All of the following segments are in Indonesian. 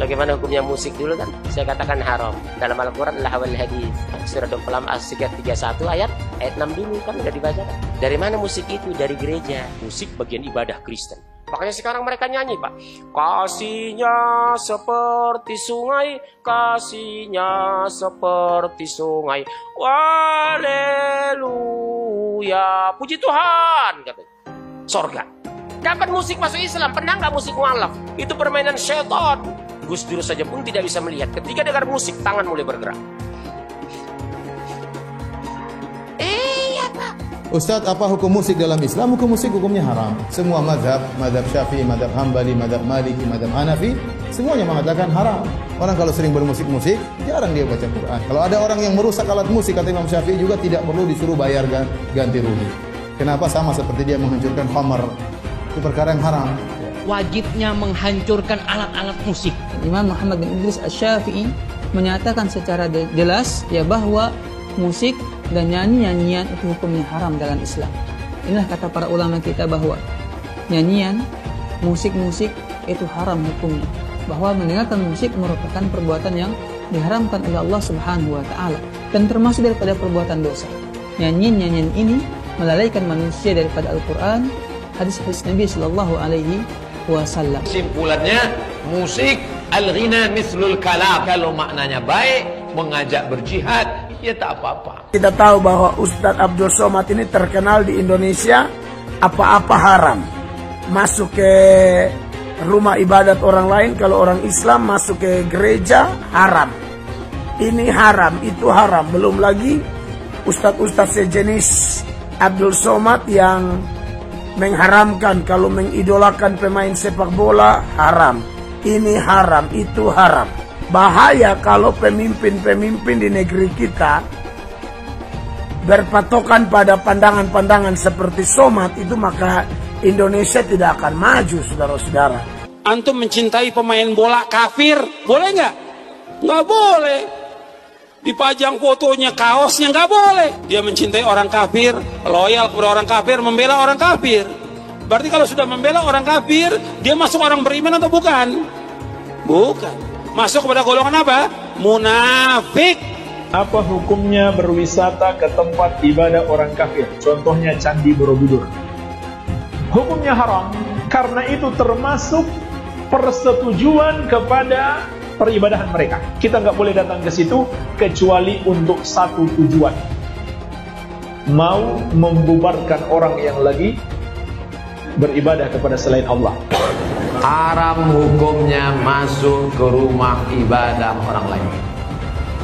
Bagaimana hukumnya musik dulu kan? Saya katakan haram. Dalam Al-Quran Allah wal hadis. Surah 26 As-31 ayat 6 dulu kan udah dibaca kan? Dari mana musik itu? Dari gereja. Musik bagian ibadah Kristen. Makanya sekarang mereka nyanyi, Pak. Kasihnya seperti sungai, kasihnya seperti sungai. Haleluya. Puji Tuhan, katanya. Sorga. Dapat musik masuk Islam, pernah nggak musik mualaf? Itu permainan syaitan. Gus Dur saja pun tidak bisa melihat. Ketika dengar musik, tangan mulai bergerak. Iya, Pak. Ustadz, apa hukum musik dalam Islam? Hukum musik hukumnya haram. Semua mazhab Syafi'i, mazhab Hambali, mazhab Maliki, mazhab Hanafi, semuanya mengatakan haram. Orang kalau sering bermusik-musik, jarang dia baca Quran. Kalau ada orang yang merusak alat musik, kata Imam Syafi'i juga tidak perlu disuruh bayar ganti rugi. Kenapa? Sama seperti dia menghancurkan khamar. Itu perkara yang haram. Wajibnya menghancurkan alat-alat musik. Imam Muhammad bin Idris Asy-Syafi'i menyatakan secara jelas ya bahwa musik dan nyanyian itu hukumnya haram dalam Islam. Inilah kata para ulama kita bahwa nyanyian, musik-musik itu haram hukumnya. Bahwa mendengarkan musik merupakan perbuatan yang diharamkan oleh Allah Subhanahu wa taala dan termasuk daripada perbuatan dosa. Nyanyian ini melalaikan manusia daripada Al-Qur'an, hadis-hadis Nabi sallallahu alaihi wasallam. Simpulannya, musik al-ghina mislul kalam. Kalau maknanya baik, mengajak berjihad, ya tak apa-apa. Kita tahu bahwa Ustadz Abdul Somad ini terkenal di Indonesia apa-apa haram. Masuk ke rumah ibadat orang lain, kalau orang Islam masuk ke gereja haram. Ini haram, itu haram. Belum lagi ustadz-ustadz sejenis Abdul Somad yang mengharamkan kalau mengidolakan pemain sepak bola haram. Ini haram, itu haram. Bahaya kalau pemimpin-pemimpin di negeri kita berpatokan pada pandangan-pandangan seperti Somad itu, maka Indonesia tidak akan maju, saudara-saudara. Antum mencintai pemain bola kafir, boleh nggak? Nggak boleh. Dipajang fotonya, kaosnya, nggak boleh. Dia mencintai orang kafir, loyal kepada orang kafir, membela orang kafir. Berarti kalau sudah membela orang kafir, dia masuk orang beriman atau bukan? Bukan. Masuk kepada golongan apa? Munafik. Apa hukumnya berwisata ke tempat ibadah orang kafir? Contohnya Candi Borobudur. Hukumnya haram, karena itu termasuk persetujuan kepada peribadahan mereka. Kita nggak boleh datang ke situ kecuali untuk satu tujuan, mau membubarkan orang yang lagi beribadah kepada selain Allah. Haram hukumnya masuk ke rumah ibadah orang lain.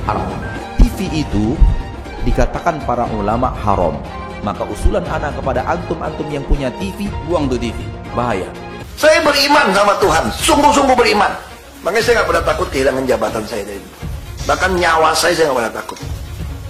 Haram. TV itu dikatakan para ulama haram. Maka usulan anak kepada antum-antum yang punya TV, buang tuh TV. Bahaya. Saya beriman sama Tuhan, sungguh-sungguh beriman. Makanya saya nggak pernah takut kehilangan jabatan saya dari itu. Bahkan nyawa saya nggak pernah takut.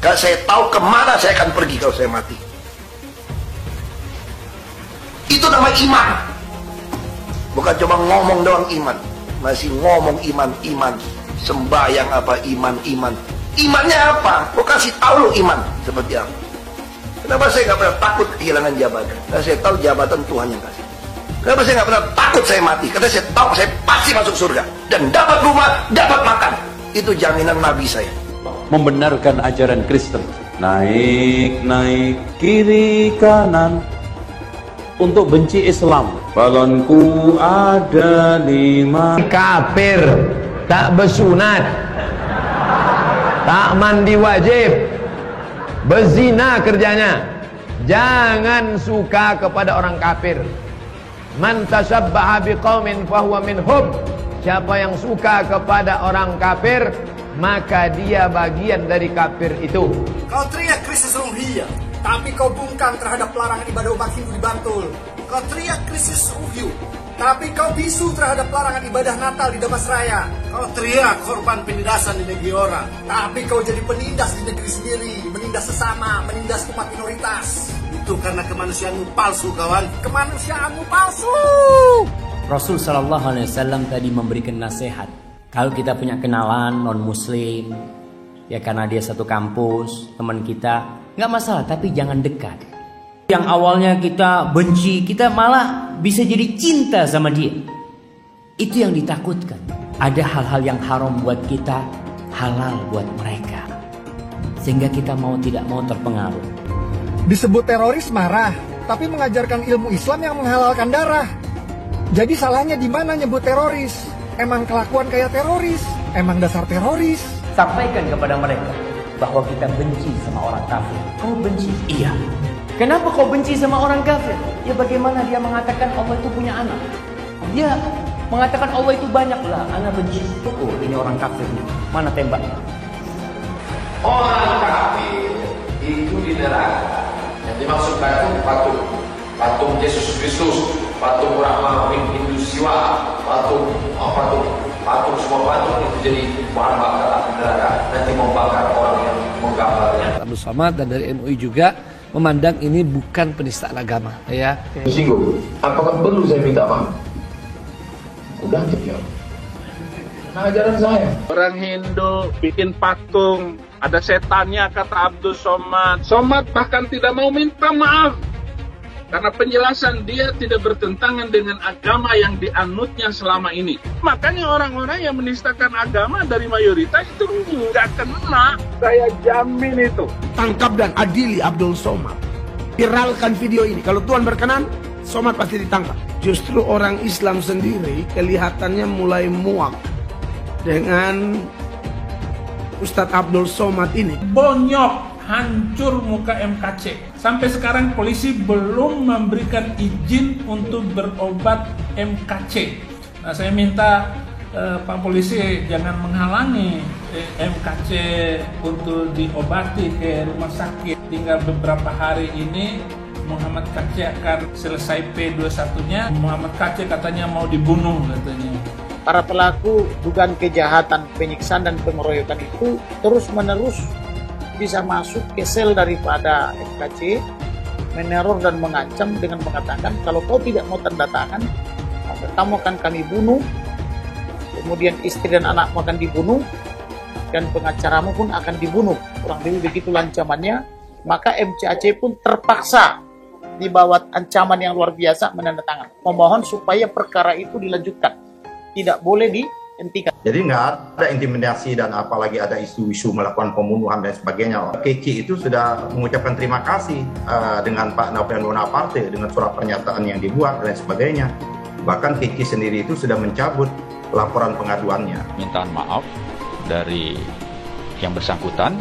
Karena saya tahu kemana saya akan pergi kalau saya mati. Itu nama iman. Bukan cuma ngomong doang iman. Masih ngomong iman. Sembahyang apa iman. Imannya apa? Gue kasih tahu lo iman seperti apa. Kenapa saya nggak pernah takut kehilangan jabatan? Karena saya tahu jabatan Tuhan yang kasih. Kenapa saya nggak pernah takut saya mati? Karena saya tahu saya pasti masuk surga dan dapat rumah, dapat makan. Itu jaminan Nabi saya. Membenarkan ajaran Kristen. Naik kiri kanan untuk benci Islam. Balonku ada 5. Kafir, tak bersunat, tak mandi wajib, berzina kerjanya. Jangan suka kepada orang kafir. Man tashabbaha biqaumin fahuwa minhum. Siapa yang suka kepada orang kafir, maka dia bagian dari kafir itu. Kau teriak krisis ruhiyah, tapi kau bungkam terhadap larangan ibadah umat Hindu di Bantul. Kau teriak krisis uhyu, tapi kau bisu terhadap larangan ibadah Natal di Damasraya. Kau teriak korban penindasan di negeri orang, tapi kau jadi penindas di negeri sendiri, menindas sesama, menindas umat minoritas. Itu karena kemanusiaanmu palsu, kawan. Kemanusiaanmu palsu. Rasul Shallallahu Alaihi Wasallam tadi memberikan nasihat. Kalau kita punya kenalan non Muslim, ya karena dia satu kampus, teman kita, nggak masalah, tapi jangan dekat. Yang awalnya kita benci, kita malah bisa jadi cinta sama dia. Itu yang ditakutkan. Ada hal-hal yang haram buat kita, halal buat mereka. Sehingga kita mau tidak mau terpengaruh. Disebut teroris marah, tapi mengajarkan ilmu Islam yang menghalalkan darah. Jadi salahnya di mana nyebut teroris? Emang kelakuan kayak teroris? Emang dasar teroris? Sampaikan kepada mereka bahwa kita benci sama orang kafir. Kau benci? Iya. Kenapa kau benci sama orang kafir? Ya bagaimana dia mengatakan Allah itu punya anak? Dia mengatakan Allah itu banyak lah. Anak benci. Oh, ini orang kafir. Mana tembaknya? Orang kafir itu di neraka. Yang dimaksudkan itu patung Yesus Kristus, patung Brahma, Hindu Siwa, patung semua patung itu jadi bahan bakar api neraka. Nanti membakar orang yang menggambarnya. Abdul Somad dan dari MUI juga memandang ini bukan penistaan agama, ya. Singgung. Apakah perlu saya minta maaf? Udah jawab. Nah, ajaran saya. Orang Hindu bikin patung, ada setannya kata Abdul Somad. Somad bahkan tidak mau minta maaf. Karena penjelasan dia tidak bertentangan dengan agama yang dianutnya selama ini. Makanya orang-orang yang menistakan agama dari mayoritas itu nggak kena. Saya jamin itu. Tangkap dan adili Abdul Somad. Viralkan video ini. Kalau Tuhan berkenan, Somad pasti ditangkap. Justru orang Islam sendiri kelihatannya mulai muak dengan Ustadz Abdul Somad ini. Bonyok, hancur muka MKC. Sampai sekarang polisi belum memberikan izin untuk berobat MKC. Nah, saya minta Pak Polisi jangan menghalangi MKC untuk diobati ke rumah sakit. Tinggal beberapa hari ini Muhammad KC akan selesai P21-nya. Muhammad KC katanya mau dibunuh katanya. Para pelaku dugaan kejahatan, penyiksaan dan pengeroyokan itu terus-menerus bisa masuk ke sel daripada FKC, meneror dan mengancam dengan mengatakan kalau kau tidak mau tanda tangan, maka kamu akan kami bunuh, kemudian istri dan anakmu akan dibunuh, dan pengacaramu pun akan dibunuh. Kurang lebih begitu ancamannya. Maka MCAC pun terpaksa di bawah ancaman yang luar biasa menandatangan, memohon supaya perkara itu dilanjutkan, tidak boleh dihentikan. Jadi nggak ada intimidasi dan apalagi ada isu-isu melakukan pembunuhan dan sebagainya. Keki itu sudah mengucapkan terima kasih dengan Pak Napoleon Bonaparte dengan surat pernyataan yang dibuat dan sebagainya. Bahkan Keki sendiri itu sudah mencabut laporan pengaduannya. Mintaan maaf dari yang bersangkutan.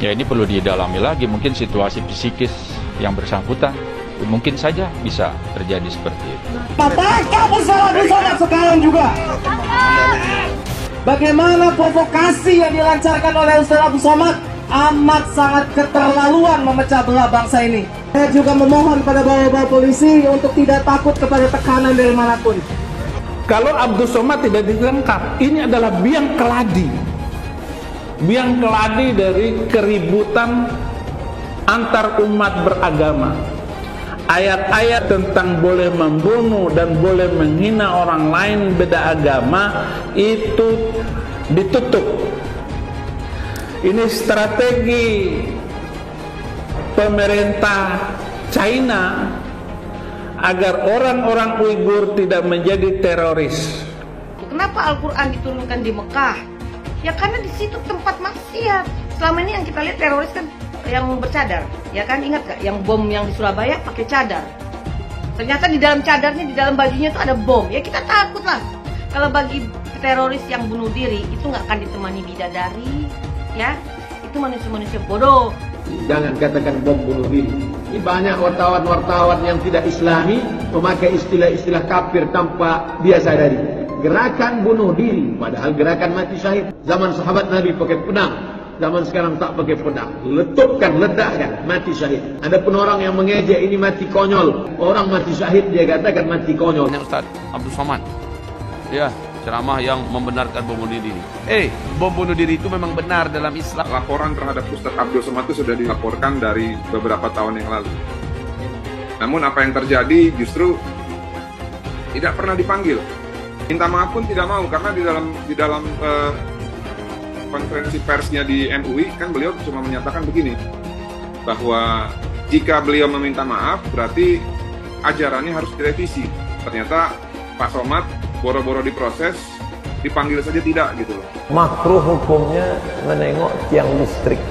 Ya ini perlu didalami lagi, mungkin situasi psikis yang bersangkutan mungkin saja bisa terjadi seperti itu. Apakah bersalah Somad sekarang juga? Bagaimana provokasi yang dilancarkan oleh Ustaz Abdul Somad amat sangat keterlaluan memecah belah bangsa ini. Saya juga memohon pada bapak-bapak polisi untuk tidak takut kepada tekanan dari manapun. Kalau Abdul Somad tidak ditangkap, ini adalah biang keladi. Biang keladi dari keributan antar umat beragama. Ayat-ayat tentang boleh membunuh dan boleh menghina orang lain beda agama itu ditutup. Ini strategi pemerintah China agar orang-orang Uighur tidak menjadi teroris. Kenapa Al-Quran diturunkan di Mekah? Ya karena di situ tempat maksiat. Selama ini yang kita lihat teroris kan yang bercadar, ya kan, ingat gak yang bom yang di Surabaya pakai cadar? Ternyata di dalam cadarnya, di dalam bajunya itu ada bom. Ya kita takut lah. Kalau bagi teroris yang bunuh diri itu nggak akan ditemani bidadari, ya itu manusia-manusia bodoh. Jangan katakan bom bunuh diri. Ini banyak wartawan-wartawan yang tidak Islami memakai istilah-istilah kafir tanpa dia sadari. Gerakan bunuh diri, padahal gerakan mati syahid. Zaman sahabat Nabi pakai pedang, zaman sekarang tak pakai pedang. Letupkan, ledakkan, mati syahid. Ada pun orang yang mengejek ini mati konyol. Orang mati syahid dia katakan mati konyol. Ustaz Abdul Somad, ya, ceramah yang membenarkan bom bunuh diri. Bom bunuh diri itu memang benar dalam Islam. Laporan terhadap Ustaz Abdul Somad itu sudah dilaporkan dari beberapa tahun yang lalu. Namun apa yang terjadi justru tidak pernah dipanggil. Minta maaf pun tidak mau, karena di dalam konferensi persnya di MUI kan beliau cuma menyatakan begini, bahwa jika beliau meminta maaf berarti ajarannya harus direvisi. Ternyata Pak Somad boro-boro diproses, dipanggil saja tidak gitu loh. Makruh hukumnya menengok tiang listrik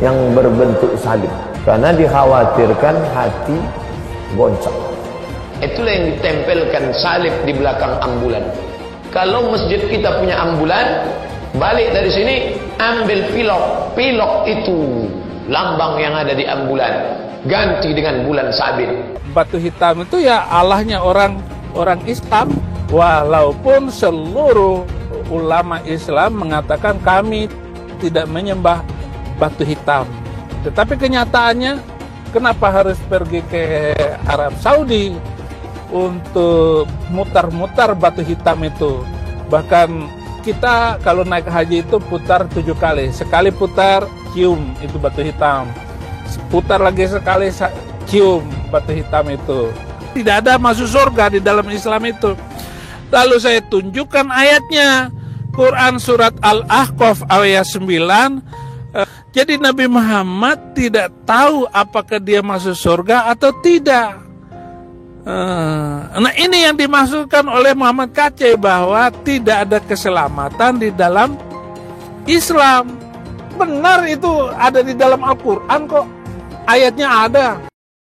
yang berbentuk salib, karena dikhawatirkan hati goncang. Itulah yang ditempelkan salib di belakang ambulan. Kalau masjid kita punya ambulan, balik dari sini ambil pilok itu lambang yang ada di ambulan, ganti dengan bulan sabit. Batu hitam itu ya Allahnya orang Islam, walaupun seluruh ulama Islam mengatakan kami tidak menyembah batu hitam. Tetapi kenyataannya, kenapa harus pergi ke Arab Saudi untuk mutar-mutar batu hitam itu? Bahkan kita kalau naik haji itu putar 7 kali. Sekali putar, cium itu batu hitam. Putar lagi sekali, cium batu hitam itu. Tidak ada masuk surga di dalam Islam itu. Lalu saya tunjukkan ayatnya. Quran surat Al-Ahqaf ayat 9. Jadi Nabi Muhammad tidak tahu apakah dia masuk surga atau tidak. Nah ini yang dimaksudkan oleh Muhammad Kacai, bahwa tidak ada keselamatan di dalam Islam. Benar, itu ada di dalam Al-Quran kok. Ayatnya ada.